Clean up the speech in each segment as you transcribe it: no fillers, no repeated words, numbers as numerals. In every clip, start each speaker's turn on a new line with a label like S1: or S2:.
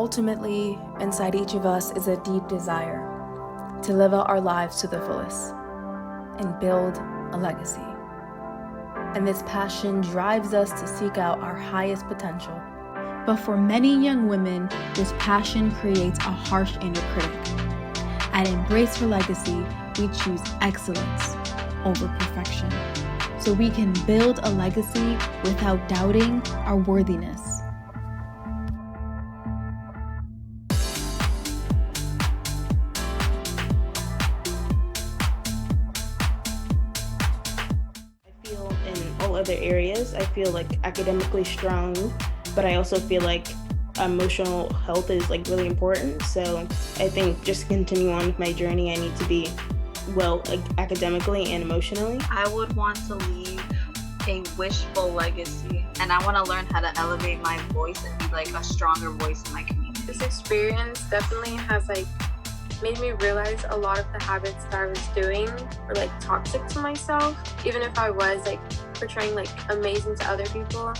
S1: Ultimately, inside each of us is a deep desire to live out our lives to the fullest and build a legacy. And this passion drives us to seek out our highest potential. But for many young women, this passion creates a harsh inner critic. At Embrace for Legacy, we choose excellence over perfection, so we can build a legacy without doubting our worthiness.
S2: In all other areas, I feel like academically strong, but I also feel like emotional health is like really important. So I think just to continue on with my journey, I need to be well, like academically and emotionally.
S3: I would want to leave a wishful legacy, and I want to learn how to elevate my voice and be like a stronger voice in my community.
S4: This experience definitely has made me realize a lot of the habits that I was doing were toxic to myself. Even if I was portraying amazing to other people,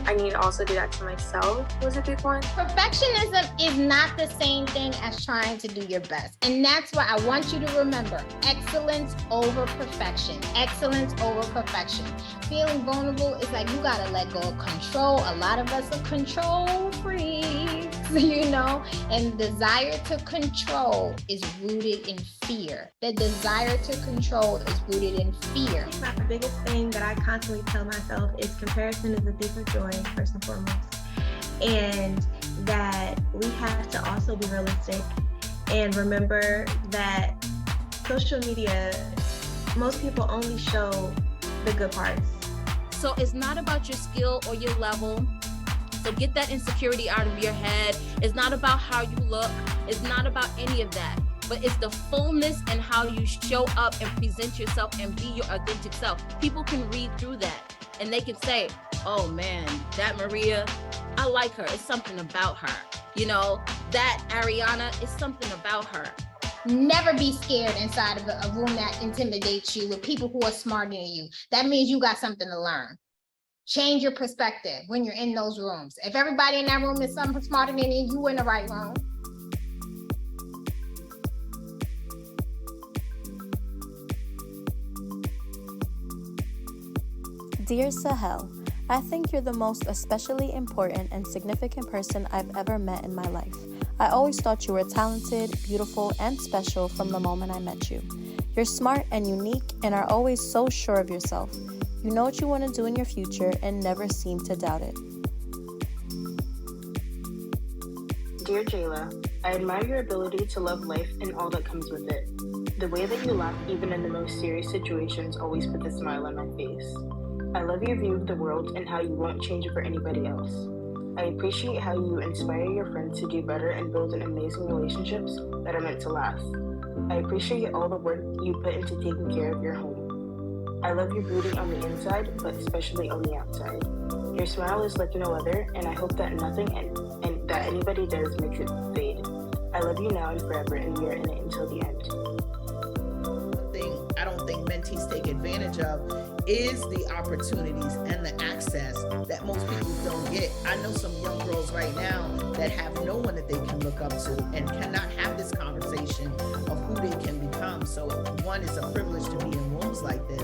S4: I need to also do that to myself was a big one.
S5: Perfectionism is not the same thing as trying to do your best. And that's why I want you to remember excellence over perfection. Excellence over perfection. Feeling vulnerable is like you gotta let go of control. A lot of us are control freaks, and desire to control is rooted in fear. The desire to control is rooted in fear.
S6: I think the biggest thing that I constantly tell myself is comparison is a thief of joy, first and foremost. And that we have to also be realistic and remember that social media, most people only show the good parts.
S7: So it's not about your skill or your level. So get that insecurity out of your head. It's not about how you look. It's not about any of that. But it's the fullness and how you show up and present yourself and be your authentic self. People can read through that and they can say, oh man, that Maria, I like her. It's something about her. That Ariana is something about her.
S5: Never be scared inside of a room that intimidates you with people who are smarter than you. That means you got something to learn. Change your perspective when you're in those rooms. If everybody in that room is something smarter than you, you're in the right room.
S8: Dear Sahel, I think you're the most especially important and significant person I've ever met in my life. I always thought you were talented, beautiful, and special from the moment I met you. You're smart and unique and are always so sure of yourself. You know what you want to do in your future and never seem to doubt it.
S2: Dear Jayla, I admire your ability to love life and all that comes with it. The way that you laugh even in the most serious situations always puts a smile on my face. I love your view of the world and how you won't change it for anybody else. I appreciate how you inspire your friends to do better and build an amazing relationships that are meant to last. I appreciate all the work you put into taking care of your home. I love your beauty on the inside, but especially on the outside. Your smile is like no other, and I hope that nothing and that anybody does makes it fade. I love you now and forever, and we are in it until the end.
S9: I don't think mentees take advantage of is the opportunities and the access that most people don't get. I know some young girls right now that have no one that they can look up to and cannot have this conversation of who they can become. So one, is a privilege to be in rooms like this.